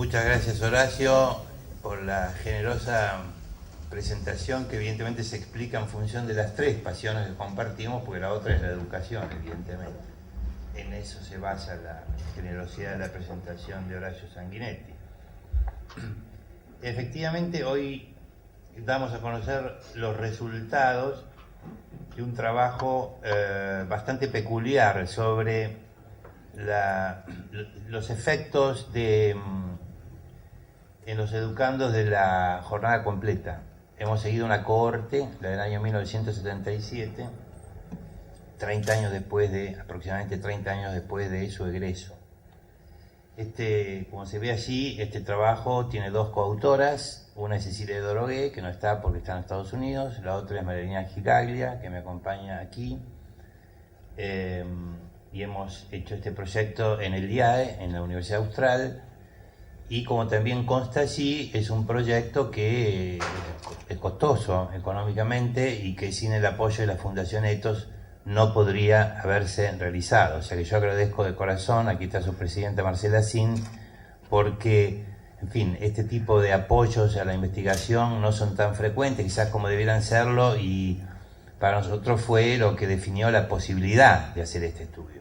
Muchas gracias, Horacio, por la generosa presentación que evidentemente se explica en función de las tres pasiones que compartimos, porque la otra es la educación, evidentemente. En eso se basa la generosidad de la presentación de Horacio Sanguinetti. Efectivamente, hoy damos a conocer los resultados de un trabajo bastante peculiar sobre los efectos en los educandos de la jornada completa. Hemos seguido una cohorte, la del año 1977, aproximadamente 30 años después de su egreso. Como se ve allí, este trabajo tiene dos coautoras, una es Cecilia Dorogué, que no está porque está en Estados Unidos, la otra es Marilina Gigaglia, que me acompaña aquí, y hemos hecho este proyecto en el IAE, en la Universidad Austral, y como también consta allí, es un proyecto que es costoso económicamente y que sin el apoyo de la Fundación Ethos no podría haberse realizado. O sea que yo agradezco de corazón, aquí está su presidenta Marcela Sin, porque, en fin, este tipo de apoyos a la investigación no son tan frecuentes, quizás como debieran serlo, y para nosotros fue lo que definió la posibilidad de hacer este estudio.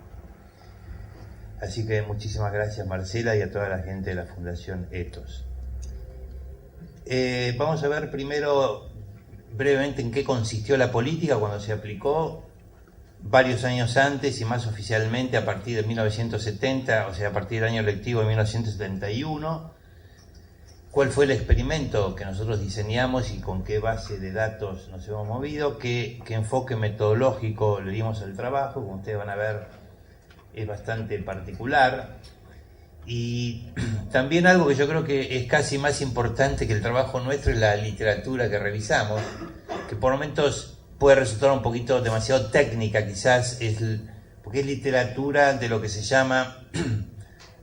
Así que muchísimas gracias, Marcela, y a toda la gente de la Fundación Ethos. Vamos a ver primero brevemente en qué consistió la política cuando se aplicó varios años antes y más oficialmente a partir de 1970, o sea, a partir del año lectivo de 1971. ¿Cuál fue el experimento que nosotros diseñamos y con qué base de datos nos hemos movido? ¿Qué enfoque metodológico le dimos al trabajo? Como ustedes van a ver, es bastante particular. Y también algo que yo creo que es casi más importante que el trabajo nuestro es la literatura que revisamos, que por momentos puede resultar un poquito demasiado técnica, quizás, porque es literatura de lo que se llama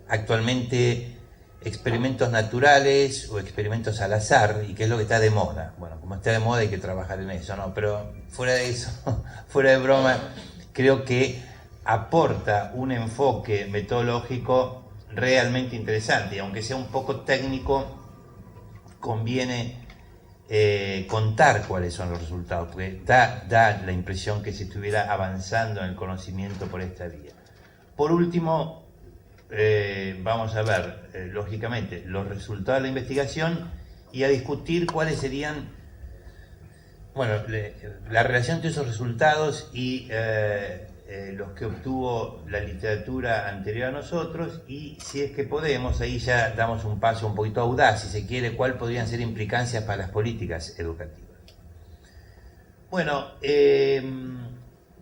actualmente experimentos naturales o experimentos al azar, y que es lo que está de moda. Bueno, como está de moda hay que trabajar en eso, ¿no? Pero fuera de eso, fuera de broma, creo que aporta un enfoque metodológico realmente interesante, y aunque sea un poco técnico, conviene contar cuáles son los resultados, porque da la impresión que se estuviera avanzando en el conocimiento por esta vía. Por último, vamos a ver, lógicamente, los resultados de la investigación y a discutir cuáles serían, bueno, la relación entre esos resultados y los que obtuvo la literatura anterior a nosotros, y si es que podemos, ahí ya damos un paso un poquito audaz, si se quiere, cuáles podrían ser implicancias para las políticas educativas. Bueno,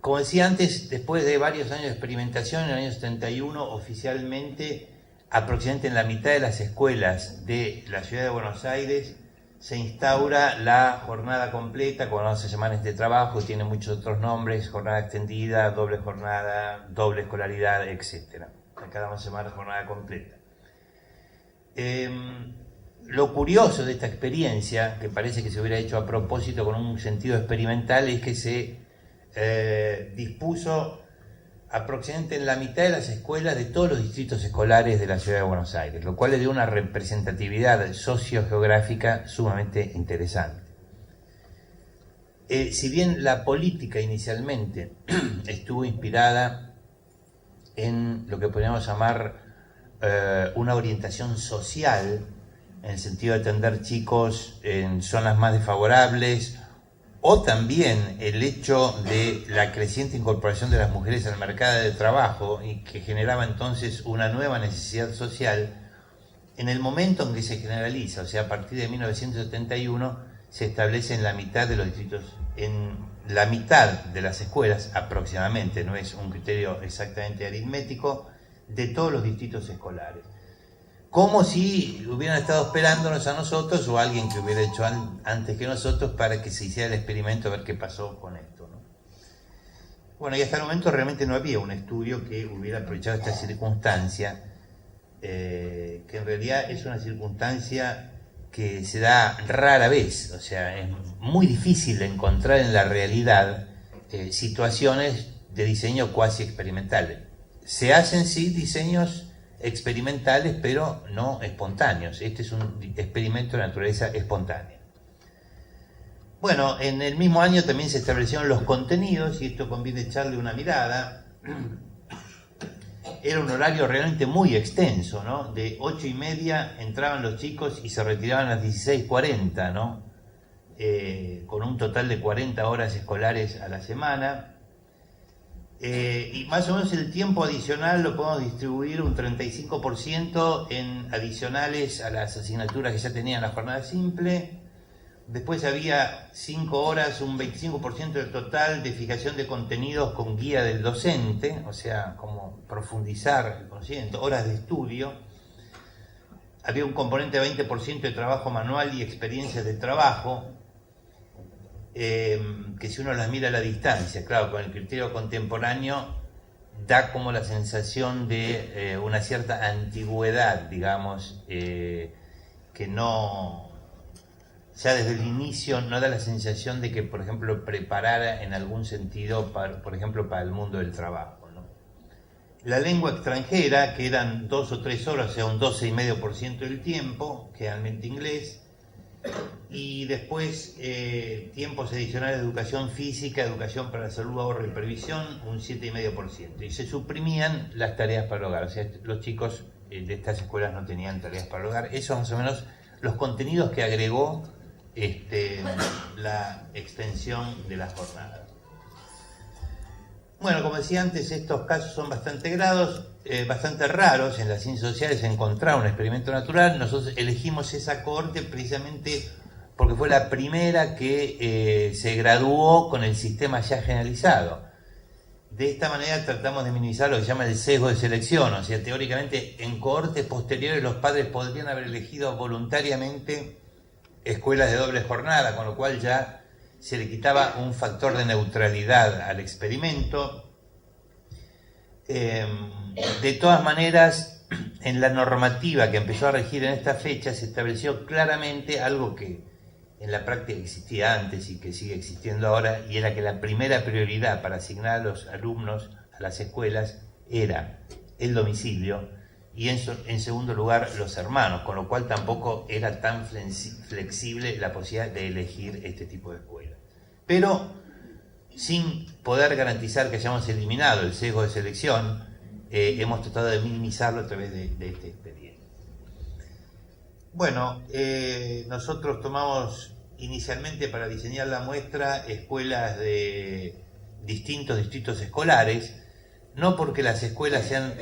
como decía antes, después de varios años de experimentación, en el año 71, oficialmente, aproximadamente en la mitad de las escuelas de la ciudad de Buenos Aires, se instaura la jornada completa, como vamos a llamar este trabajo, tiene muchos otros nombres: jornada extendida, doble jornada, doble escolaridad, etc. Acá vamos a llamar jornada completa. Lo curioso de esta experiencia, que parece que se hubiera hecho a propósito con un sentido experimental, es que se dispuso aproximadamente en la mitad de las escuelas de todos los distritos escolares de la ciudad de Buenos Aires, lo cual le dio una representatividad sociogeográfica sumamente interesante. Si bien la política inicialmente estuvo inspirada en lo que podríamos llamar una orientación social, en el sentido de atender chicos en zonas más desfavorables, o también el hecho de la creciente incorporación de las mujeres al mercado de trabajo, y que generaba entonces una nueva necesidad social, en el momento en que se generaliza, o sea, a partir de 1971, se establece en la mitad de los distritos, en la mitad de las escuelas aproximadamente, no es un criterio exactamente aritmético, de todos los distritos escolares. Como si hubieran estado esperándonos a nosotros o a alguien que hubiera hecho antes que nosotros para que se hiciera el experimento a ver qué pasó con esto, ¿no? Bueno, y hasta el momento realmente no había un estudio que hubiera aprovechado esta circunstancia, que en realidad es una circunstancia que se da rara vez. O sea, es muy difícil encontrar en la realidad situaciones de diseño cuasi experimental. Se hacen sí diseños experimentales, pero no espontáneos. Este es un experimento de naturaleza espontánea. Bueno, en el mismo año también se establecieron los contenidos, y esto conviene echarle una mirada. Era un horario realmente muy extenso, ¿no? De 8:30 entraban los chicos y se retiraban a las 16:40, ¿no? Con un total de 40 horas escolares a la semana. Y más o menos el tiempo adicional lo podemos distribuir un 35% en adicionales a las asignaturas que ya tenían la jornada simple. Después había 5 horas, un 25% del total de fijación de contenidos con guía del docente, o sea, como profundizar el conocimiento, horas de estudio. Había un componente de 20% de trabajo manual y experiencias de trabajo, que si uno las mira a la distancia, claro, con el criterio contemporáneo, da como la sensación de una cierta antigüedad, digamos, que no... Ya desde el inicio no da la sensación de que, por ejemplo, preparara en algún sentido, por ejemplo, para el mundo del trabajo, ¿no? La lengua extranjera, que eran 2 o 3 horas, o sea, un 12,5% del tiempo, generalmente inglés, y después tiempos adicionales de educación física, educación para la salud, ahorro y previsión, un 7,5%. Y se suprimían las tareas para el hogar, o sea, los chicos de estas escuelas no tenían tareas para el hogar. Eso más o menos los contenidos que agregó la extensión de la jornada. Bueno, como decía antes, estos casos son bastante raros. En las ciencias sociales encontrar un experimento natural. Nosotros elegimos esa cohorte precisamente porque fue la primera que se graduó con el sistema ya generalizado. De esta manera tratamos de minimizar lo que se llama el sesgo de selección, o sea, teóricamente en cohortes posteriores los padres podrían haber elegido voluntariamente escuelas de doble jornada, con lo cual ya se le quitaba un factor de neutralidad al experimento. De todas maneras, en la normativa que empezó a regir en esta fecha se estableció claramente algo que en la práctica existía antes y que sigue existiendo ahora, y era que la primera prioridad para asignar a los alumnos a las escuelas era el domicilio y en segundo lugar los hermanos, con lo cual tampoco era tan flexible la posibilidad de elegir este tipo de escuela. Pero sin poder garantizar que hayamos eliminado el sesgo de selección, hemos tratado de minimizarlo a través de este expediente. Bueno, nosotros tomamos inicialmente para diseñar la muestra escuelas de distintos distritos escolares, no porque las escuelas sean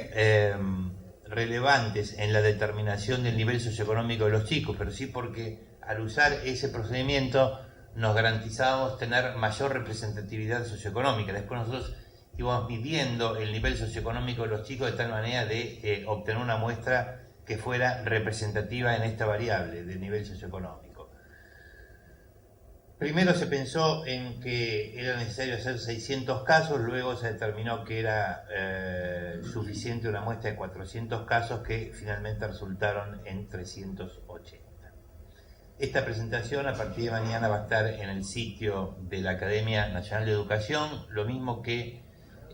relevantes en la determinación del nivel socioeconómico de los chicos, pero sí porque al usar ese procedimiento nos garantizábamos tener mayor representatividad socioeconómica. Después nosotros íbamos midiendo el nivel socioeconómico de los chicos de tal manera de obtener una muestra que fuera representativa en esta variable del nivel socioeconómico. Primero se pensó en que era necesario hacer 600 casos, luego se determinó que era suficiente una muestra de 400 casos que finalmente resultaron en 380. Esta presentación a partir de mañana va a estar en el sitio de la Academia Nacional de Educación, lo mismo que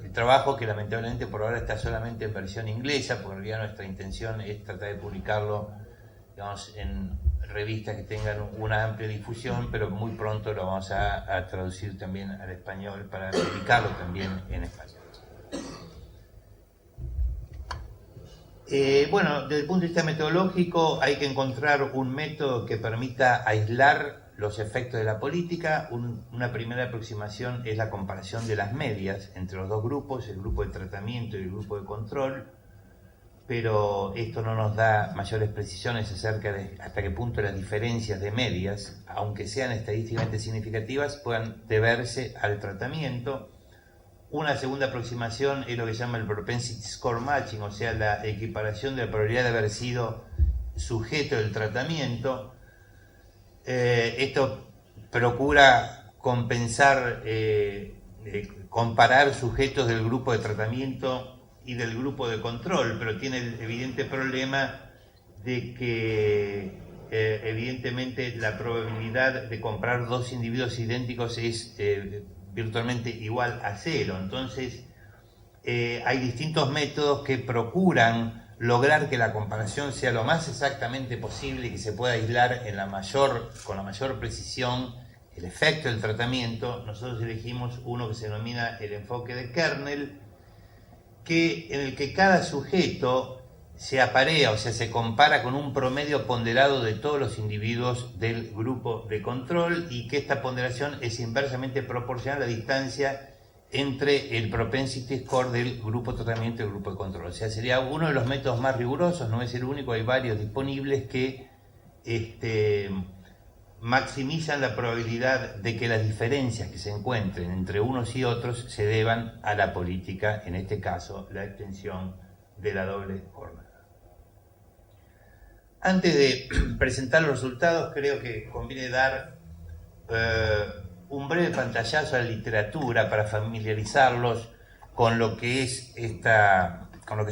el trabajo, que lamentablemente por ahora está solamente en versión inglesa, porque en realidad nuestra intención es tratar de publicarlo, digamos, en revistas que tengan una amplia difusión, pero muy pronto lo vamos a traducir también al español para publicarlo también en español. Bueno, desde el punto de vista metodológico hay que encontrar un método que permita aislar los efectos de la política. Una primera aproximación es la comparación de las medias entre los dos grupos, el grupo de tratamiento y el grupo de control, pero esto no nos da mayores precisiones acerca de hasta qué punto las diferencias de medias, aunque sean estadísticamente significativas, puedan deberse al tratamiento. Una segunda aproximación es lo que se llama el propensity score matching, o sea, la equiparación de la probabilidad de haber sido sujeto del tratamiento. Esto procura compensar, comparar sujetos del grupo de tratamiento y del grupo de control, pero tiene el evidente problema de que evidentemente la probabilidad de comparar dos individuos idénticos es virtualmente igual a 0. Entonces hay distintos métodos que procuran lograr que la comparación sea lo más exactamente posible y que se pueda aislar con la mayor precisión el efecto del tratamiento, nosotros elegimos uno que se denomina el enfoque de Kernel, en el que cada sujeto se aparea, o sea, se compara con un promedio ponderado de todos los individuos del grupo de control, y que esta ponderación es inversamente proporcional a la distancia entre el propensity score del grupo de tratamiento y el grupo de control. O sea, sería uno de los métodos más rigurosos, no es el único, hay varios disponibles que maximizan la probabilidad de que las diferencias que se encuentren entre unos y otros se deban a la política, en este caso la extensión de la doble jornada. Antes de presentar los resultados, creo que conviene dar un breve pantallazo a la literatura para familiarizarlos con lo que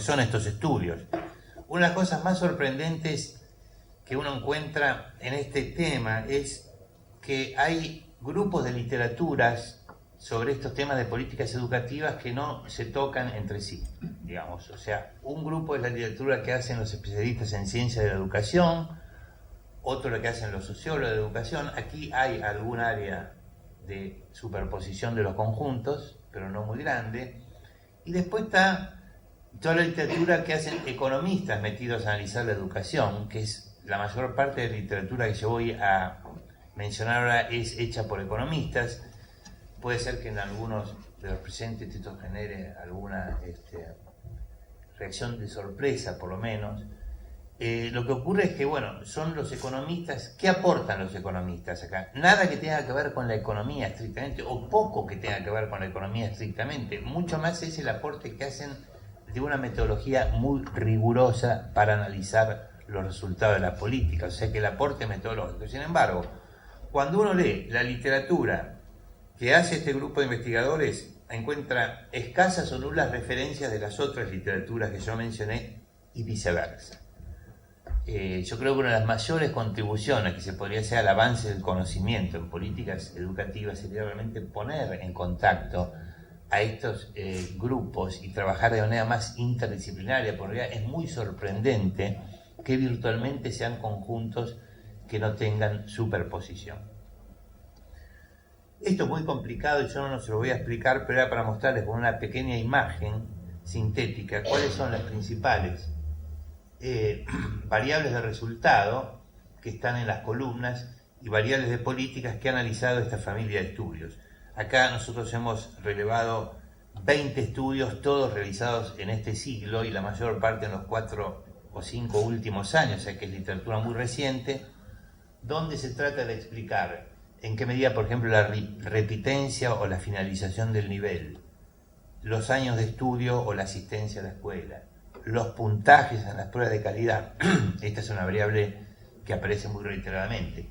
son estos estudios. Una de las cosas más sorprendentes que uno encuentra en este tema es que hay grupos de literaturas sobre estos temas de políticas educativas que no se tocan entre sí, digamos. O sea, un grupo es la literatura que hacen los especialistas en ciencia de la educación, otro lo que hacen los sociólogos de educación. Aquí hay algún área de superposición de los conjuntos, pero no muy grande. Y después está toda la literatura que hacen economistas metidos a analizar la educación, que es la mayor parte de la literatura que yo voy a mencionar ahora es hecha por economistas. Puede ser que en algunos de los presentes esto genere alguna reacción de sorpresa, por lo menos. Lo que ocurre es que, bueno, son los economistas. ¿Qué aportan los economistas acá? Nada que tenga que ver con la economía estrictamente, o poco que tenga que ver con la economía estrictamente. Mucho más es el aporte que hacen de una metodología muy rigurosa para analizar los resultados de la política, o sea que el aporte metodológico. Sin embargo, cuando uno lee la literatura que hace este grupo de investigadores, encuentra escasas o nulas referencias de las otras literaturas que yo mencioné y viceversa. Yo creo que una de las mayores contribuciones que se podría hacer al avance del conocimiento en políticas educativas sería realmente poner en contacto a estos grupos y trabajar de manera más interdisciplinaria, porque es muy sorprendente que virtualmente sean conjuntos que no tengan superposición. Esto es muy complicado y yo no se lo voy a explicar, pero era para mostrarles con una pequeña imagen sintética cuáles son las principales variables de resultado que están en las columnas y variables de políticas que ha analizado esta familia de estudios. Acá nosotros hemos relevado 20 estudios, todos realizados en este siglo y la mayor parte en los 4 o 5 últimos años, o sea que es literatura muy reciente, donde se trata de explicar en qué medida, por ejemplo, la repitencia o la finalización del nivel, los años de estudio o la asistencia a la escuela, los puntajes en las pruebas de calidad. Esta es una variable que aparece muy reiteradamente.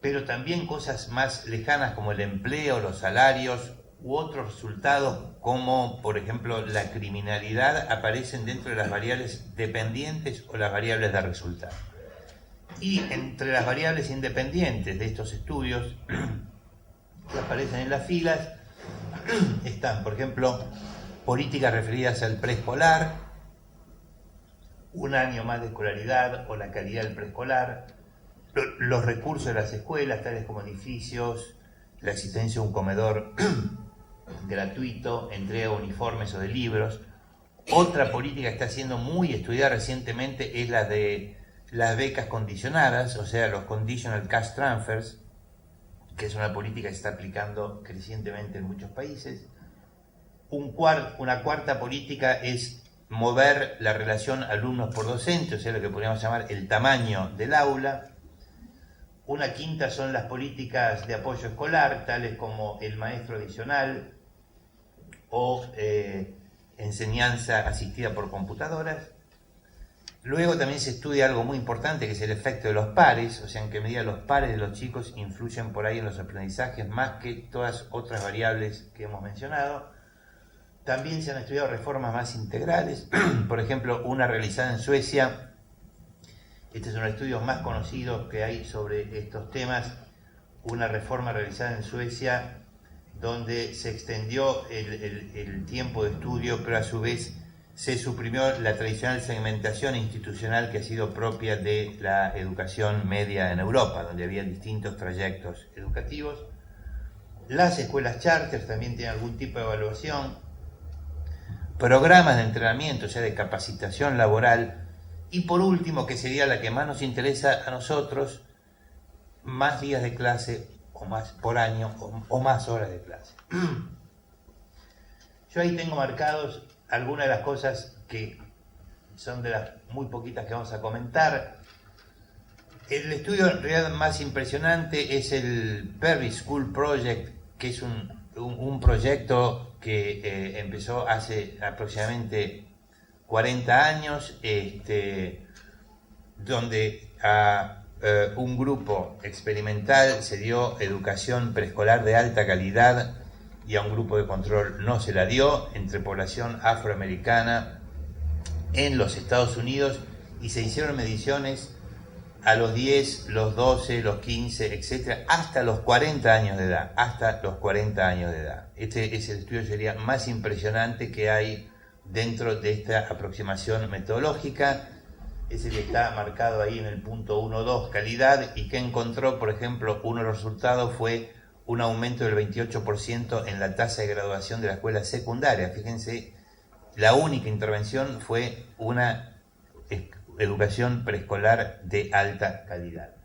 Pero también cosas más lejanas como el empleo, los salarios u otros resultados como, por ejemplo, la criminalidad aparecen dentro de las variables dependientes o las variables de resultado. Y entre las variables independientes de estos estudios que aparecen en las filas están, por ejemplo, políticas referidas al preescolar, un año más de escolaridad o la calidad del preescolar, los recursos de las escuelas, tales como edificios, la existencia de un comedor gratuito, entrega de uniformes o de libros. Otra política que está siendo muy estudiada recientemente es la de las becas condicionadas, o sea, los conditional cash transfers, que es una política que se está aplicando crecientemente en muchos países. Una cuarta política es mover la relación alumnos por docente, o sea, lo que podríamos llamar el tamaño del aula. Una quinta son las políticas de apoyo escolar, tales como el maestro adicional o enseñanza asistida por computadoras. Luego también se estudia algo muy importante, que es el efecto de los pares, o sea, en qué medida los pares de los chicos influyen por ahí en los aprendizajes, más que todas otras variables que hemos mencionado. También se han estudiado reformas más integrales, por ejemplo, una realizada en Suecia. Este es uno de los estudios más conocidos que hay sobre estos temas, una reforma realizada en Suecia donde se extendió el tiempo de estudio, pero a su vez se suprimió la tradicional segmentación institucional que ha sido propia de la educación media en Europa, donde había distintos trayectos educativos. Las escuelas charters también tienen algún tipo de evaluación, programas de entrenamiento, o sea, de capacitación laboral, y por último, que sería la que más nos interesa a nosotros, más días de clase o más por año o más horas de clase. Yo ahí tengo marcados algunas de las cosas que son de las muy poquitas que vamos a comentar. El estudio en realidad más impresionante es el Perry School Project, que es un proyecto que empezó hace aproximadamente 40 años, donde a un grupo experimental se dio educación preescolar de alta calidad y a un grupo de control no se la dio, entre población afroamericana en los Estados Unidos, y se hicieron mediciones a los 10, los 12, los 15, etcétera, hasta los 40 años de edad, hasta los 40 años de edad. Este es el estudio sería más impresionante que hay dentro de esta aproximación metodológica. Es el que está marcado ahí en el punto 1.2, calidad, y que encontró, por ejemplo, uno de los resultados fue un aumento del 28% en la tasa de graduación de la escuela secundaria. Fíjense, la única intervención fue una educación preescolar de alta calidad.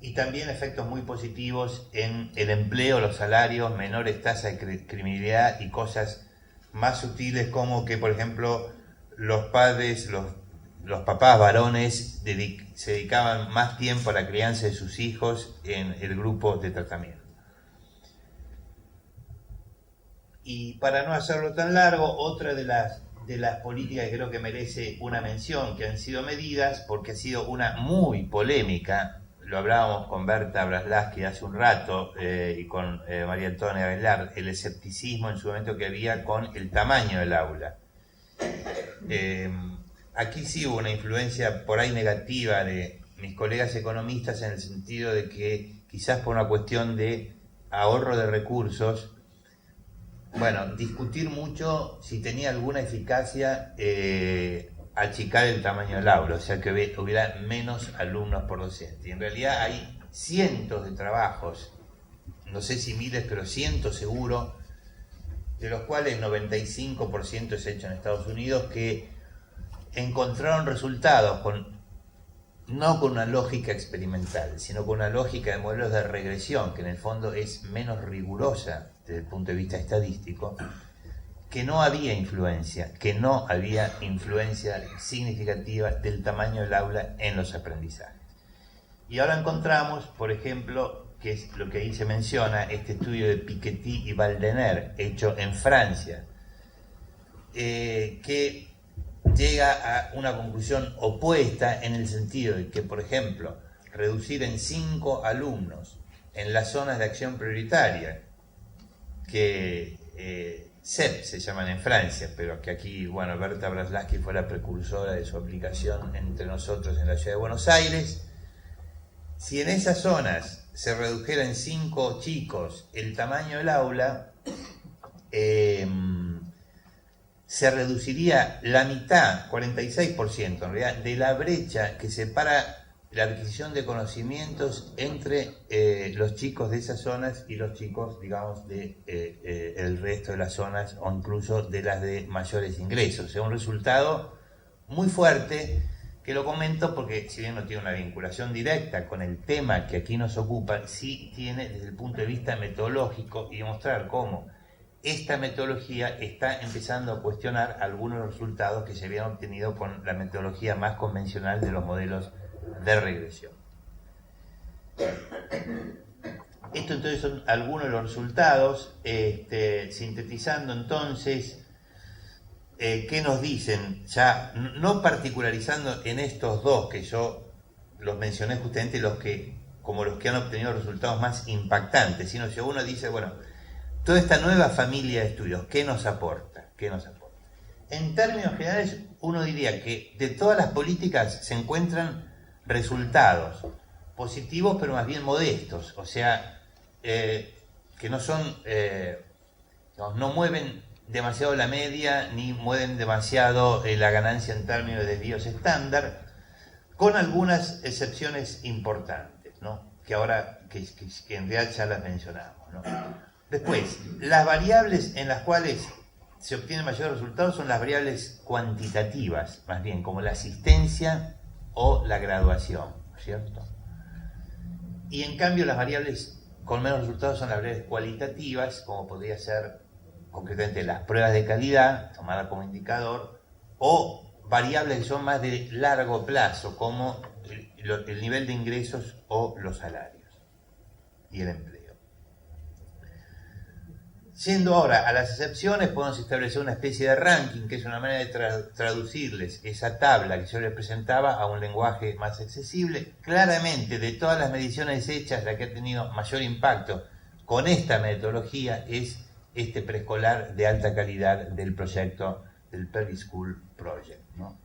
Y también efectos muy positivos en el empleo, los salarios, menores tasas de criminalidad y cosas más sutiles como que, por ejemplo, los padres, los papás varones se dedicaban más tiempo a la crianza de sus hijos en el grupo de tratamiento. Y para no hacerlo tan largo, otra de las políticas que creo que merece una mención, que han sido medidas, porque ha sido una muy polémica, lo hablábamos con Berta Braslaski hace un rato y con María Antonia Velar, el escepticismo en su momento que había con el tamaño del aula. Aquí sí hubo una influencia por ahí negativa de mis colegas economistas en el sentido de que quizás por una cuestión de ahorro de recursos, bueno, discutir mucho si tenía alguna eficacia achicar el tamaño del aula, o sea que hubiera menos alumnos por docente. Y en realidad hay cientos de trabajos, no sé si miles, pero cientos seguro, de los cuales 95% es hecho en Estados Unidos, que encontraron resultados no con una lógica experimental, sino con una lógica de modelos de regresión, que en el fondo es menos rigurosa desde el punto de vista estadístico, que no había influencia significativa del tamaño del aula en los aprendizajes. Y ahora encontramos, por ejemplo, que es lo que ahí se menciona, este estudio de Piketty y Valdener, hecho en Francia, que llega a una conclusión opuesta en el sentido de que, por ejemplo, reducir en 5 alumnos en las zonas de acción prioritaria, que CEP se llaman en Francia, pero que aquí, bueno, Berta Braslaski fue la precursora de su aplicación entre nosotros en la ciudad de Buenos Aires. Si en esas zonas se redujera en 5 chicos el tamaño del aula, se reduciría la mitad, 46% en realidad, de la brecha que separa la adquisición de conocimientos entre los chicos de esas zonas y los chicos, digamos, el resto de las zonas o incluso de las de mayores ingresos. O sea, un resultado muy fuerte, que lo comento porque si bien no tiene una vinculación directa con el tema que aquí nos ocupa, sí tiene desde el punto de vista metodológico y demostrar cómo esta metodología está empezando a cuestionar algunos de los resultados que se habían obtenido con la metodología más convencional de los modelos de regresión. Esto entonces son algunos de los resultados, sintetizando entonces, ¿qué nos dicen? Ya no particularizando en estos dos que yo los mencioné justamente como los que han obtenido resultados más impactantes, sino si uno dice, bueno, toda esta nueva familia de estudios, ¿qué nos aporta? En términos generales, uno diría que de todas las políticas se encuentran resultados positivos, pero más bien modestos, o sea, que no son, no mueven demasiado la media ni mueven demasiado la ganancia en términos de desvíos estándar, con algunas excepciones importantes, ¿no? Que ahora, que en realidad ya las mencionamos, ¿no? Después, las variables en las cuales se obtienen mayores resultados son las variables cuantitativas, más bien, como la asistencia o la graduación, ¿cierto? Y en cambio las variables con menos resultados son las variables cualitativas, como podría ser concretamente las pruebas de calidad, tomadas como indicador, o variables que son más de largo plazo, como el nivel de ingresos o los salarios y el empleo. Yendo ahora a las excepciones, podemos establecer una especie de ranking, que es una manera de traducirles esa tabla que yo les presentaba a un lenguaje más accesible. Claramente, de todas las mediciones hechas, la que ha tenido mayor impacto con esta metodología es este preescolar de alta calidad del proyecto del Perry School Project, ¿no?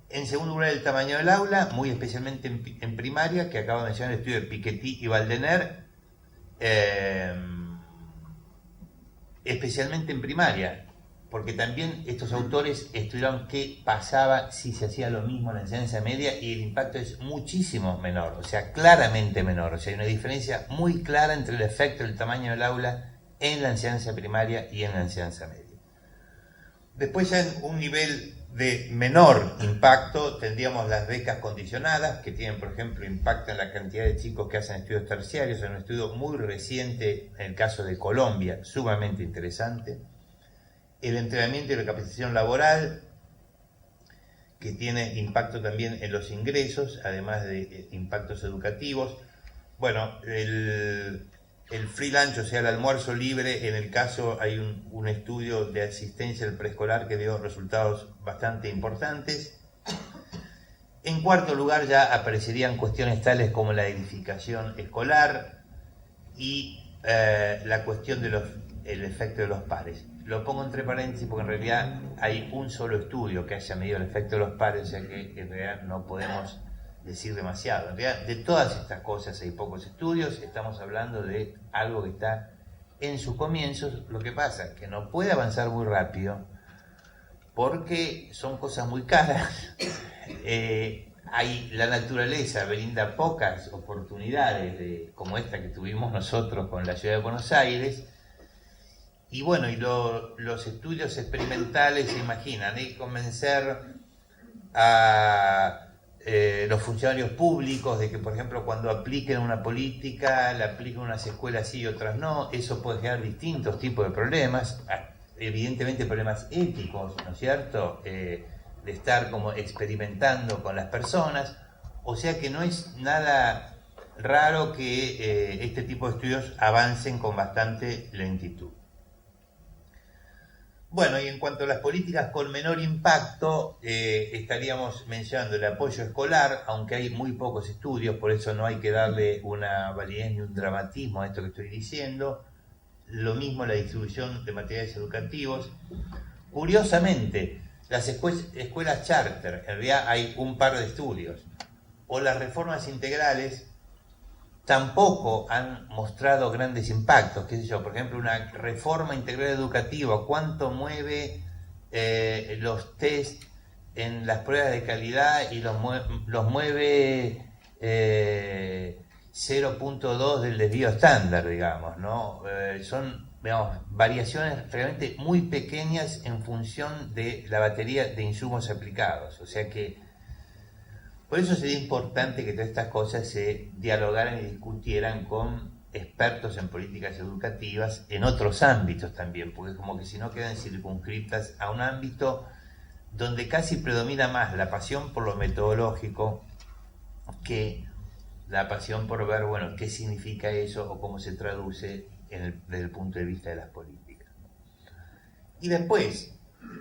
En segundo lugar, el tamaño del aula, muy especialmente en primaria, que acabo de mencionar el estudio de Piketty y Valdener, especialmente en primaria, porque también estos autores estudiaron qué pasaba si se hacía lo mismo en la enseñanza media, y el impacto es muchísimo menor, o sea, claramente menor. O sea, hay una diferencia muy clara entre el efecto del tamaño del aula en la enseñanza primaria y en la enseñanza media. Después, ya en un nivel de menor impacto, tendríamos las becas condicionadas, que tienen, por ejemplo, impacto en la cantidad de chicos que hacen estudios terciarios. En un estudio muy reciente, en el caso de Colombia, sumamente interesante. El entrenamiento y la capacitación laboral, que tiene impacto también en los ingresos, además de impactos educativos. Bueno, el free lunch, o sea, el almuerzo libre, en el caso hay un estudio de asistencia al preescolar que dio resultados bastante importantes. En cuarto lugar, ya aparecerían cuestiones tales como la edificación escolar y la cuestión del efecto de los pares. Lo pongo entre paréntesis porque en realidad hay un solo estudio que haya medido el efecto de los pares, o sea que en realidad no podemos decir demasiado. En realidad, de todas estas cosas hay pocos estudios, estamos hablando de algo que está en sus comienzos. Lo que pasa es que no puede avanzar muy rápido porque son cosas muy caras. La naturaleza brinda pocas oportunidades como esta que tuvimos nosotros con la ciudad de Buenos Aires. Y bueno, y los estudios experimentales, se imaginan, convencer a los funcionarios públicos de que, por ejemplo, cuando apliquen una política, la apliquen unas escuelas sí y otras no. Eso puede generar distintos tipos de problemas, evidentemente problemas éticos, ¿no es cierto?, de estar como experimentando con las personas. O sea que no es nada raro que este tipo de estudios avancen con bastante lentitud. Bueno, y en cuanto a las políticas con menor impacto, estaríamos mencionando el apoyo escolar, aunque hay muy pocos estudios, por eso no hay que darle una validez ni un dramatismo a esto que estoy diciendo. Lo mismo la distribución de materiales educativos. Curiosamente, las escuelas charter, en realidad hay un par de estudios, o las reformas integrales, tampoco han mostrado grandes impactos. ¿Qué sé yo? Por ejemplo, una reforma integral educativa, ¿cuánto mueve los test en las pruebas de calidad? Y los mueve 0.2 del desvío estándar, digamos, ¿no? Son, digamos, variaciones realmente muy pequeñas en función de la batería de insumos aplicados. O sea que por eso sería importante que todas estas cosas se dialogaran y discutieran con expertos en políticas educativas en otros ámbitos también, porque como que si no quedan circunscritas a un ámbito donde casi predomina más la pasión por lo metodológico que la pasión por ver, bueno, qué significa eso o cómo se traduce desde el punto de vista de las políticas. Y después,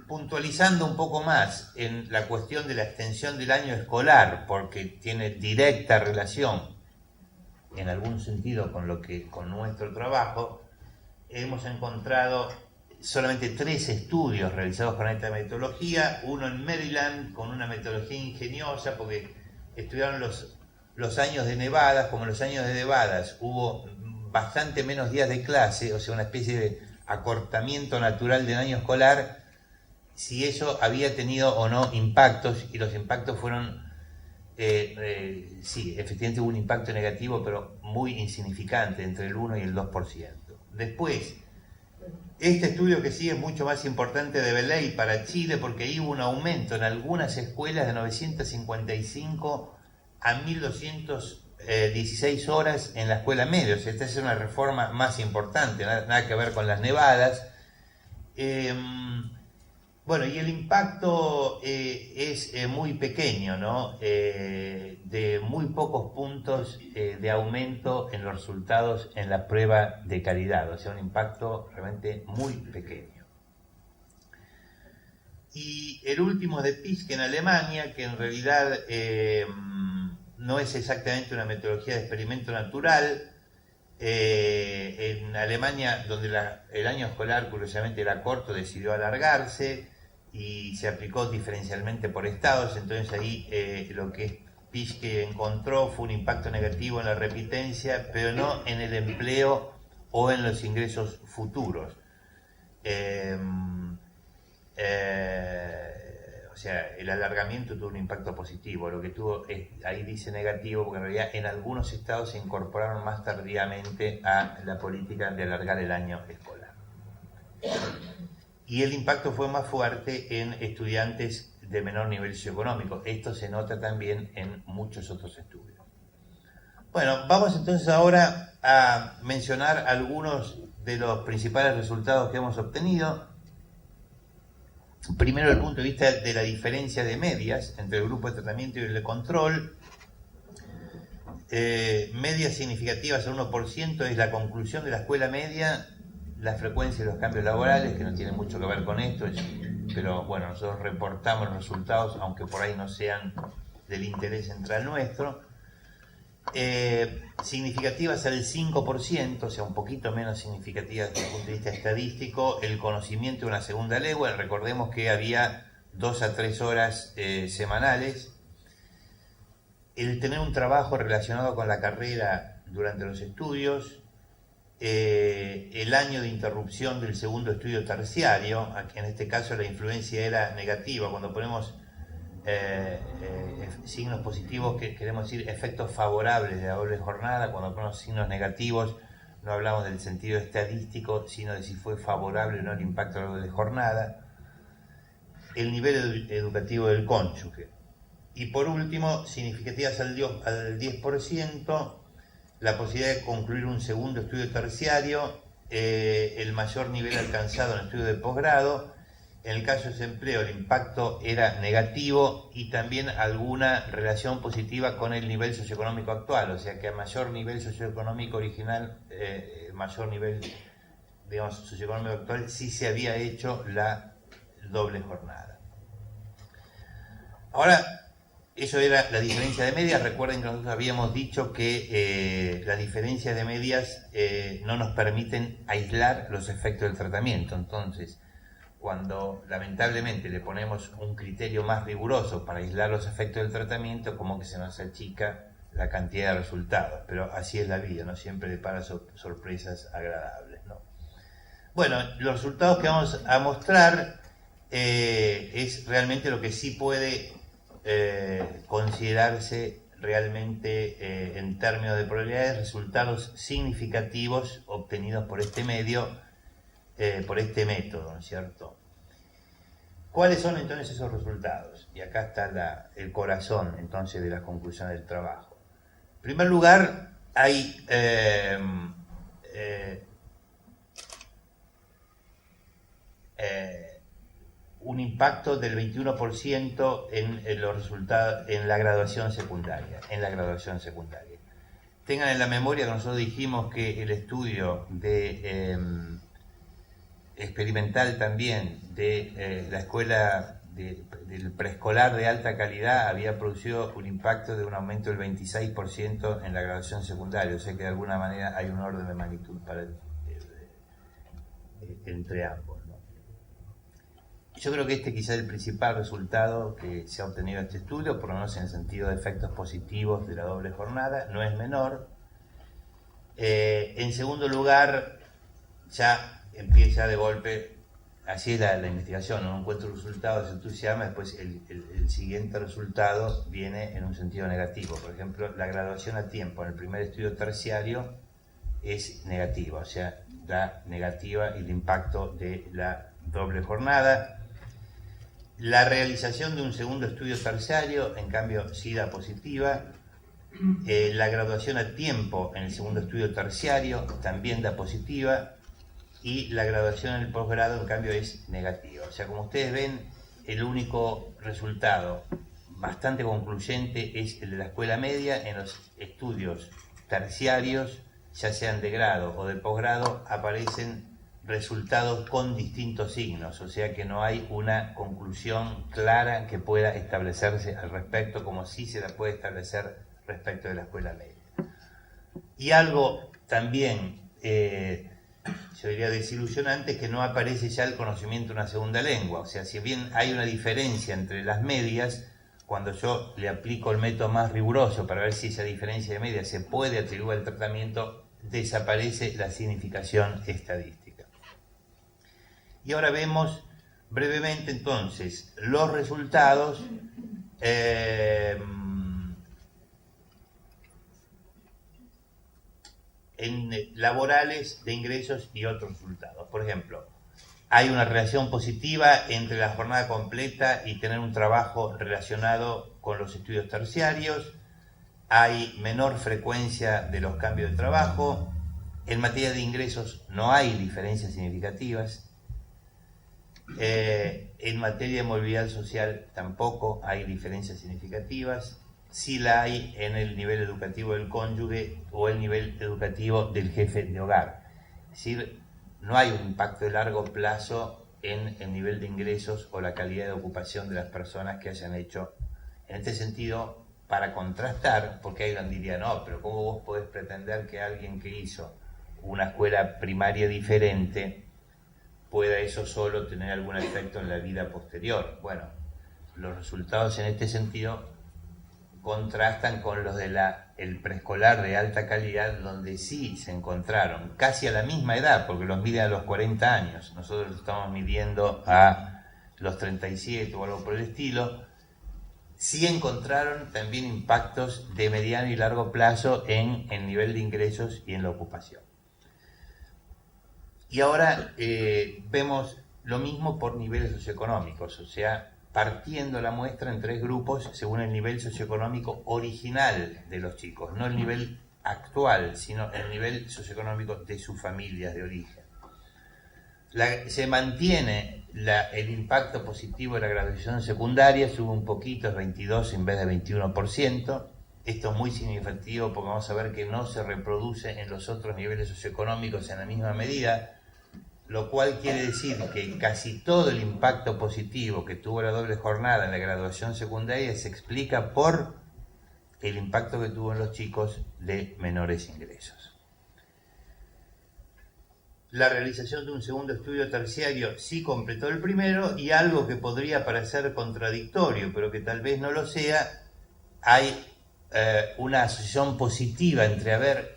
puntualizando un poco más en la cuestión de la extensión del año escolar, porque tiene directa relación en algún sentido con nuestro trabajo, hemos encontrado solamente 3 estudios realizados con esta metodología, uno en Maryland con una metodología ingeniosa porque estudiaron los años de nevadas. Como en los años de nevadas hubo bastante menos días de clase, o sea, una especie de acortamiento natural del año escolar, si eso había tenido o no impactos, y los impactos fueron, sí, efectivamente hubo un impacto negativo, pero muy insignificante, entre el 1 y el 2%. Después, este estudio que sigue es mucho más importante de ley para Chile, porque ahí hubo un aumento en algunas escuelas de 955 a 1216 horas en la escuela media. O sea, esta es una reforma más importante, nada que ver con las nevadas. Bueno, y el impacto es muy pequeño, ¿no? De muy pocos puntos de aumento en los resultados en la prueba de calidad, o sea, un impacto realmente muy pequeño. Y el último de Pischke en Alemania, que en realidad no es exactamente una metodología de experimento natural. En Alemania, donde el año escolar curiosamente era corto, decidió alargarse y se aplicó diferencialmente por estados. Entonces ahí lo que Pischke encontró fue un impacto negativo en la repitencia, pero no en el empleo o en los ingresos futuros. O sea, el alargamiento tuvo un impacto positivo. Lo que tuvo, ahí dice negativo, porque en realidad en algunos estados se incorporaron más tardíamente a la política de alargar el año escolar. Y el impacto fue más fuerte en estudiantes de menor nivel socioeconómico. Esto se nota también en muchos otros estudios. Bueno, vamos entonces ahora a mencionar algunos de los principales resultados que hemos obtenido. Primero, desde el punto de vista de la diferencia de medias entre el grupo de tratamiento y el de control. Medias significativas al 1% es la conclusión de la escuela media, la frecuencia de los cambios laborales, que no tiene mucho que ver con esto, pero bueno, nosotros reportamos los resultados, aunque por ahí no sean del interés central nuestro. Significativas al 5%, o sea, un poquito menos significativas desde el punto de vista estadístico, el conocimiento de una segunda lengua. Recordemos que había 2 a 3 horas semanales. El tener un trabajo relacionado con la carrera durante los estudios, el año de interrupción del segundo estudio terciario, en este caso la influencia era negativa. Cuando ponemos signos positivos, que queremos decir efectos favorables de la doble jornada. Cuando ponemos signos negativos, no hablamos del sentido estadístico, sino de si fue favorable o no el impacto de la doble jornada. El nivel educativo del cónyuge. Y por último, significativas al 10%, la posibilidad de concluir un segundo estudio terciario, el mayor nivel alcanzado en estudio de posgrado. En el caso de desempleo, el impacto era negativo y también alguna relación positiva con el nivel socioeconómico actual, o sea que a mayor nivel socioeconómico original, mayor nivel, digamos, socioeconómico actual, sí se había hecho la doble jornada. Ahora, eso era la diferencia de medias. Recuerden que nosotros habíamos dicho que las diferencias de medias no nos permiten aislar los efectos del tratamiento. Entonces, cuando lamentablemente le ponemos un criterio más riguroso para aislar los efectos del tratamiento, como que se nos achica la cantidad de resultados. Pero así es la vida, no siempre depara sorpresas agradables, ¿no? Bueno, los resultados que vamos a mostrar es realmente lo que sí puede considerarse realmente en términos de probabilidades, resultados significativos obtenidos por este medio, por este método, ¿no es cierto? ¿Cuáles son entonces esos resultados? Y acá está el corazón entonces de la conclusión del trabajo. En primer lugar, hay un impacto del 21% en los resultados en la graduación secundaria. Tengan en la memoria que nosotros dijimos que el estudio de experimental también de la escuela del preescolar de alta calidad había producido un impacto de un aumento del 26% en la graduación secundaria, o sea que de alguna manera hay un orden de magnitud entre ambos, ¿no? Yo creo que este quizás es el principal resultado que se ha obtenido en este estudio, por lo menos en el sentido de efectos positivos de la doble jornada, no es menor. En segundo lugar, ya empieza de golpe, así es la investigación, no encuentro resultados, se entusiasma, después el siguiente resultado viene en un sentido negativo. Por ejemplo, la graduación a tiempo en el primer estudio terciario es negativa, o sea, da negativa el impacto de la doble jornada. La realización de un segundo estudio terciario, en cambio, sí da positiva. La graduación a tiempo en el segundo estudio terciario también da positiva. Y la graduación en el posgrado, en cambio, es negativa. O sea, como ustedes ven, el único resultado bastante concluyente es el de la escuela media. En los estudios terciarios, ya sean de grado o de posgrado, aparecen resultados con distintos signos, o sea que no hay una conclusión clara que pueda establecerse al respecto, como sí se la puede establecer respecto de la escuela media. Y algo también, yo diría desilusionante, es que no aparece ya el conocimiento de una segunda lengua. O sea, si bien hay una diferencia entre las medias, cuando yo le aplico el método más riguroso para ver si esa diferencia de medias se puede atribuir al tratamiento, desaparece la significación estadística. Y ahora vemos brevemente entonces los resultados laborales de ingresos y otros resultados. Por ejemplo, hay una relación positiva entre la jornada completa y tener un trabajo relacionado con los estudios terciarios. Hay menor frecuencia de los cambios de trabajo. En materia de ingresos no hay diferencias significativas. En materia de movilidad social tampoco hay diferencias significativas. Sí la hay en el nivel educativo del cónyuge o el nivel educativo del jefe de hogar. Es decir, no hay un impacto de largo plazo en el nivel de ingresos o la calidad de ocupación de las personas que hayan hecho. En este sentido, para contrastar, porque alguien diría, no, pero ¿cómo vos podés pretender que alguien que hizo una escuela primaria diferente pueda eso solo tener algún efecto en la vida posterior? Bueno, los resultados en este sentido contrastan con los de el preescolar de alta calidad, donde sí se encontraron casi a la misma edad, porque los miden a los 40 años, nosotros los estamos midiendo a los 37 o algo por el estilo. Sí encontraron también impactos de mediano y largo plazo en el nivel de ingresos y en la ocupación. Y ahora vemos lo mismo por niveles socioeconómicos, o sea, partiendo la muestra en tres grupos según el nivel socioeconómico original de los chicos, no el nivel actual, sino el nivel socioeconómico de sus familias de origen. Se mantiene el impacto positivo de la graduación secundaria, sube un poquito, es 22 en vez de 21%. Esto es muy significativo porque vamos a ver que no se reproduce en los otros niveles socioeconómicos en la misma medida, lo cual quiere decir que casi todo el impacto positivo que tuvo la doble jornada en la graduación secundaria se explica por el impacto que tuvo en los chicos de menores ingresos. La realización de un segundo estudio terciario sí completó el primero, y algo que podría parecer contradictorio, pero que tal vez no lo sea, hay una asociación positiva entre haber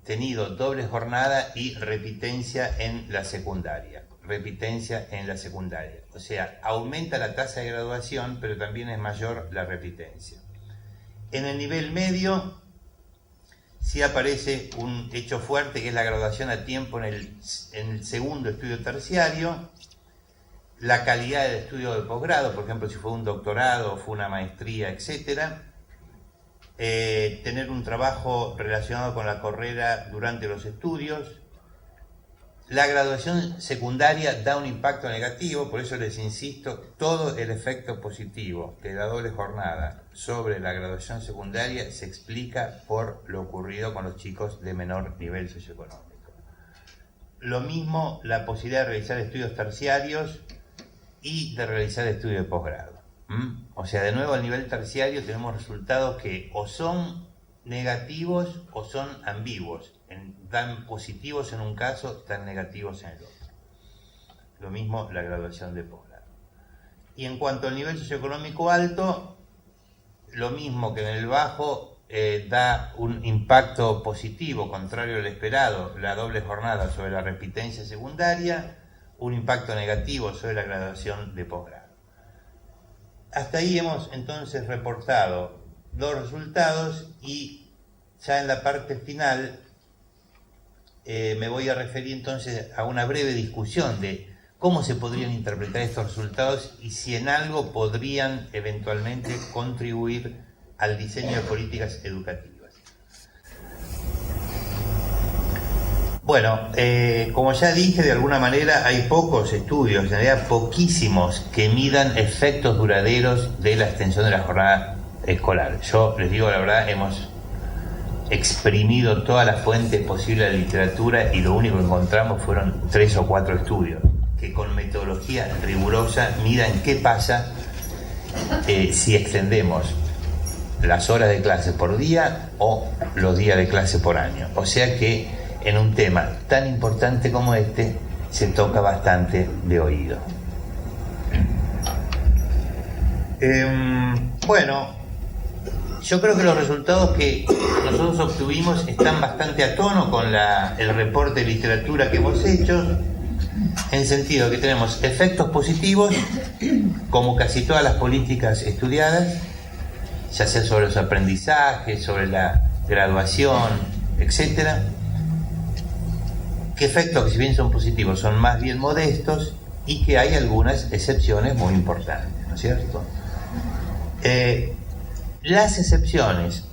tenido doble jornada y repitencia en la secundaria. O sea, aumenta la tasa de graduación, pero también es mayor la repitencia. En el nivel medio sí aparece un hecho fuerte, que es la graduación a tiempo en el segundo estudio terciario. La calidad del estudio de posgrado, por ejemplo, si fue un doctorado o fue una maestría, etcétera. Tener un trabajo relacionado con la carrera durante los estudios. La graduación secundaria da un impacto negativo, por eso les insisto, todo el efecto positivo de la doble jornada sobre la graduación secundaria se explica por lo ocurrido con los chicos de menor nivel socioeconómico. Lo mismo la posibilidad de realizar estudios terciarios y de realizar estudios de posgrado. O sea, de nuevo, a nivel terciario tenemos resultados que o son negativos o son ambiguos, tan positivos en un caso, tan negativos en el otro. Lo mismo la graduación de posgrado. Y en cuanto al nivel socioeconómico alto, lo mismo que en el bajo, da un impacto positivo, contrario al esperado, la doble jornada sobre la repitencia secundaria, un impacto negativo sobre la graduación de posgrado. Hasta ahí hemos entonces reportado los resultados y ya en la parte final me voy a referir entonces a una breve discusión de cómo se podrían interpretar estos resultados y si en algo podrían eventualmente contribuir al diseño de políticas educativas. Bueno, como ya dije, de alguna manera hay pocos estudios, en realidad poquísimos, que midan efectos duraderos de la extensión de la jornada escolar. Yo les digo la verdad, hemos exprimido todas las fuentes posibles de la literatura y lo único que encontramos fueron 3 o 4 estudios que con metodología rigurosa midan qué pasa si extendemos las horas de clase por día o los días de clase por año. O sea que en un tema tan importante como este se toca bastante de oído. Bueno, yo creo que los resultados que nosotros obtuvimos están bastante a tono con el reporte de literatura que hemos hecho, en sentido que tenemos efectos positivos, como casi todas las políticas estudiadas, ya sea sobre los aprendizajes, sobre la graduación, etc. Que efectos que si bien son positivos son más bien modestos y que hay algunas excepciones muy importantes, ¿no es cierto? Las excepciones,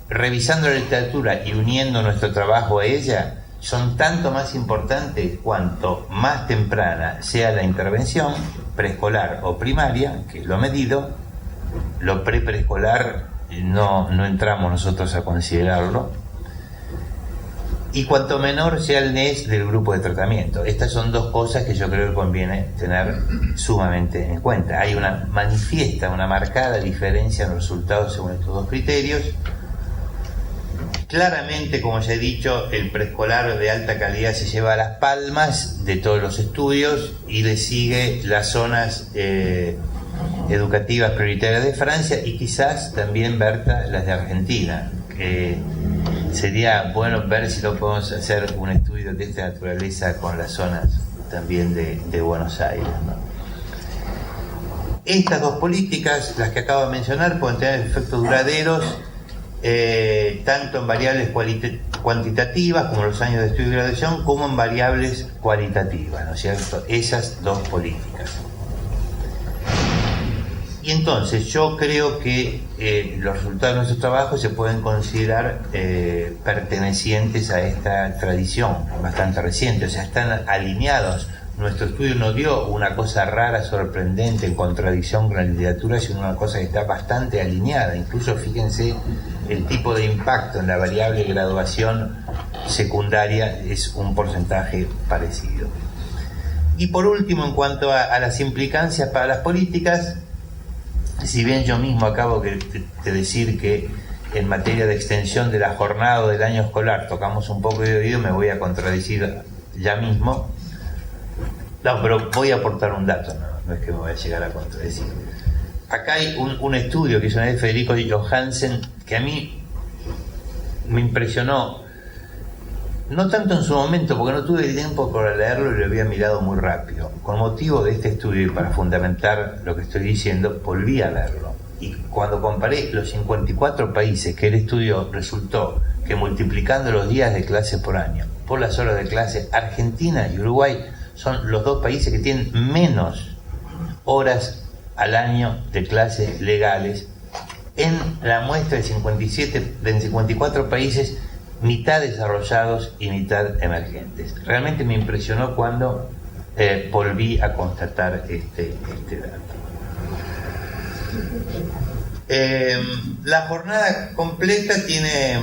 revisando la literatura y uniendo nuestro trabajo a ella, son tanto más importantes cuanto más temprana sea la intervención, preescolar o primaria, que es lo medido. Lo preescolar no entramos nosotros a considerarlo, y cuanto menor sea el NES del grupo de tratamiento. Estas son dos cosas que yo creo que conviene tener sumamente en cuenta. Hay una marcada diferencia en los resultados según estos dos criterios. Claramente, como ya he dicho, el preescolar de alta calidad se lleva las palmas de todos los estudios y le sigue las zonas educativas prioritarias de Francia y quizás también, Berta, las de Argentina. Sería bueno ver si no podemos hacer un estudio de esta naturaleza con las zonas también de Buenos Aires, ¿no? Estas dos políticas, las que acabo de mencionar, pueden tener efectos duraderos tanto en variables cuantitativas como los años de estudio y graduación, como en variables cualitativas, ¿no es cierto? Esas dos políticas. Y entonces yo creo que los resultados de nuestro trabajo se pueden considerar pertenecientes a esta tradición bastante reciente, o sea, están alineados. Nuestro estudio no dio una cosa rara, sorprendente, en contradicción con la literatura, sino una cosa que está bastante alineada. Incluso fíjense, el tipo de impacto en la variable graduación secundaria es un porcentaje parecido. Y por último, en cuanto a las implicancias para las políticas, si bien yo mismo acabo de decir que en materia de extensión de la jornada o del año escolar tocamos un poco de oído, me voy a contradecir ya mismo. No, pero voy a aportar un dato, no es que me voy a llegar a contradecir. Acá hay un estudio que hizo Federico Johansen que a mí me impresionó, no tanto en su momento, porque no tuve tiempo para leerlo y lo había mirado muy rápido. Con motivo de este estudio y para fundamentar lo que estoy diciendo, volví a leerlo. Y cuando comparé los 54 países que el estudio resultó que multiplicando los días de clase por año por las horas de clase, Argentina y Uruguay son los dos países que tienen menos horas al año de clases legales en la muestra de 54 países, mitad desarrollados y mitad emergentes. Realmente me impresionó cuando volví a constatar este dato. La jornada completa tiene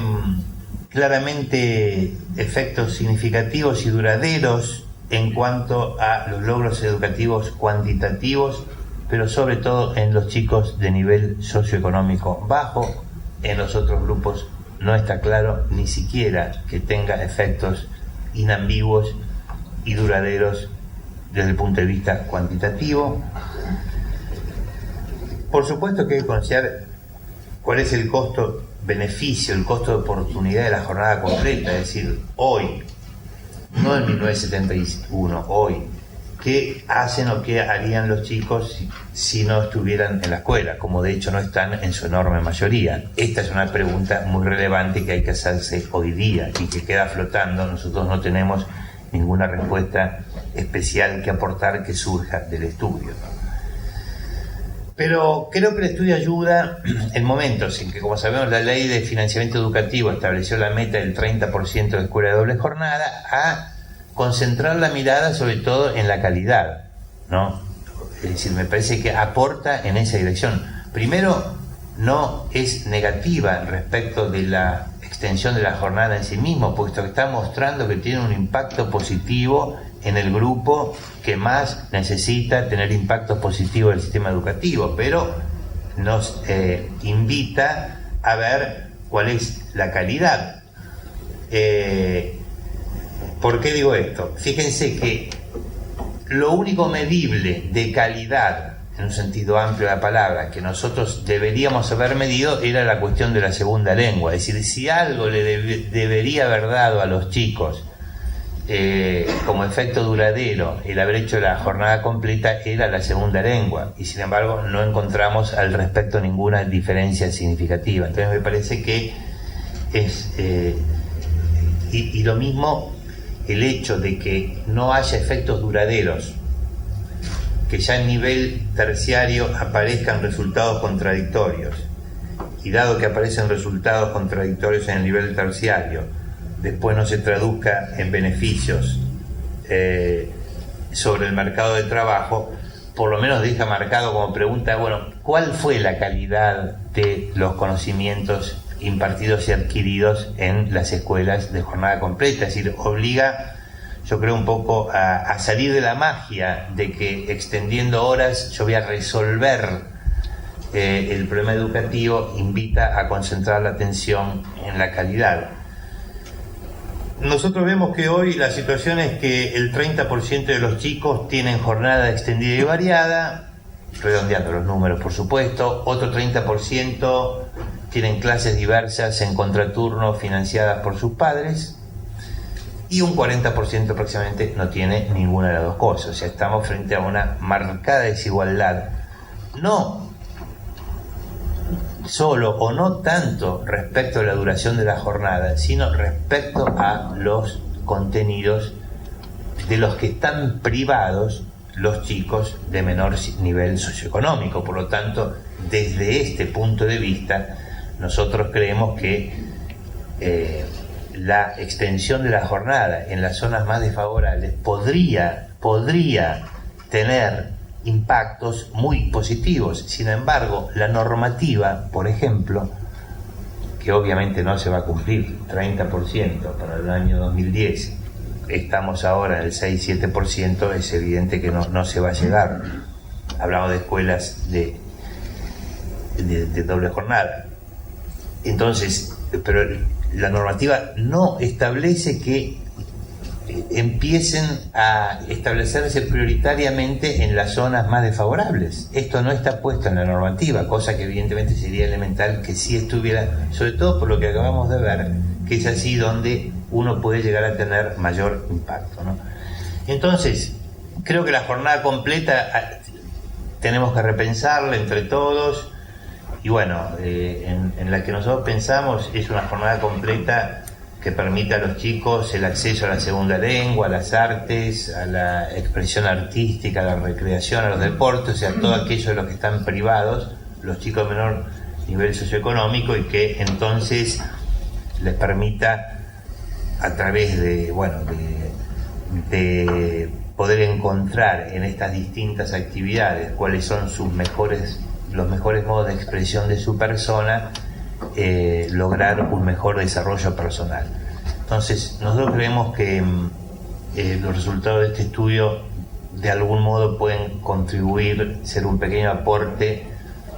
claramente efectos significativos y duraderos en cuanto a los logros educativos cuantitativos, pero sobre todo en los chicos de nivel socioeconómico bajo. En los otros grupos no está claro ni siquiera que tenga efectos inambiguos y duraderos desde el punto de vista cuantitativo. Por supuesto que hay que considerar cuál es el costo beneficio, el costo de oportunidad de la jornada completa, es decir, hoy, no en 1971, hoy, ¿qué hacen o qué harían los chicos si no estuvieran en la escuela? Como de hecho no están en su enorme mayoría. Esta es una pregunta muy relevante que hay que hacerse hoy día y que queda flotando. Nosotros no tenemos ninguna respuesta especial que aportar que surja del estudio. Pero creo que el estudio ayuda en momentos en que, como sabemos, la ley de financiamiento educativo estableció la meta del 30% de escuela de doble jornada, a concentrar la mirada sobre todo en la calidad, ¿no? Es decir, me parece que aporta en esa dirección. Primero, no es negativa respecto de la extensión de la jornada en sí mismo, puesto que está mostrando que tiene un impacto positivo en el grupo que más necesita tener impacto positivo en el sistema educativo, pero nos invita a ver cuál es la calidad. ¿Por qué digo esto? Fíjense que lo único medible de calidad, en un sentido amplio de la palabra, que nosotros deberíamos haber medido era la cuestión de la segunda lengua. Es decir, si algo le debería haber dado a los chicos como efecto duradero el haber hecho la jornada completa era la segunda lengua, y sin embargo no encontramos al respecto ninguna diferencia significativa. Entonces me parece que es y lo mismo el hecho de que no haya efectos duraderos, que ya en nivel terciario aparezcan resultados contradictorios, y dado que aparecen resultados contradictorios en el nivel terciario, después no se traduzca en beneficios sobre el mercado de trabajo, por lo menos deja marcado como pregunta, bueno, ¿cuál fue la calidad de los conocimientos impartidos y adquiridos en las escuelas de jornada completa? Es decir, obliga, yo creo, un poco a salir de la magia de que extendiendo horas yo voy a resolver el problema educativo, invita a concentrar la atención en la calidad. Nosotros vemos que hoy la situación es que el 30% de los chicos tienen jornada extendida y variada, redondeando los números por supuesto, otro 30% tienen clases diversas en contraturno financiadas por sus padres, y un 40% aproximadamente no tiene ninguna de las dos cosas. O sea, estamos frente a una marcada desigualdad, no solo o no tanto respecto a la duración de la jornada, sino respecto a los contenidos de los que están privados los chicos de menor nivel socioeconómico. Por lo tanto, desde este punto de vista, nosotros creemos que la extensión de la jornada en las zonas más desfavorables podría tener impactos muy positivos. Sin embargo, la normativa, por ejemplo, que obviamente no se va a cumplir, 30% para el año 2010, estamos ahora en el 6-7%, es evidente que no se va a llegar. Hablamos de escuelas de doble jornada. Entonces, pero la normativa no establece que empiecen a establecerse prioritariamente en las zonas más desfavorables. Esto no está puesto en la normativa, cosa que evidentemente sería elemental que sí estuviera, sobre todo por lo que acabamos de ver, que es así donde uno puede llegar a tener mayor impacto, ¿no? Entonces, creo que la jornada completa tenemos que repensarla entre todos, y bueno, en la que nosotros pensamos es una jornada completa que permita a los chicos el acceso a la segunda lengua, a las artes, a la expresión artística, a la recreación, a los deportes, o sea, todo aquello de los que están privados, los chicos de menor nivel socioeconómico, y que entonces les permita, a través de poder encontrar en estas distintas actividades cuáles son los mejores modos de expresión de su persona, lograr un mejor desarrollo personal. Entonces, nosotros creemos que los resultados de este estudio de algún modo pueden contribuir, ser un pequeño aporte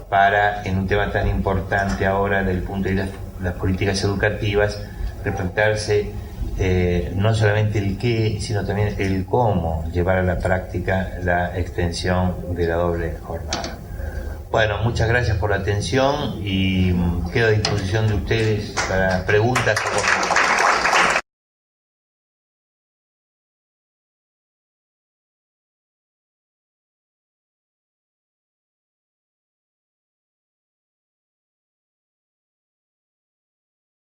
para, en un tema tan importante ahora desde el punto de vista de las políticas educativas, replantearse no solamente el qué, sino también el cómo llevar a la práctica la extensión de la doble jornada. Bueno, muchas gracias por la atención y quedo a disposición de ustedes para preguntas o comentarios.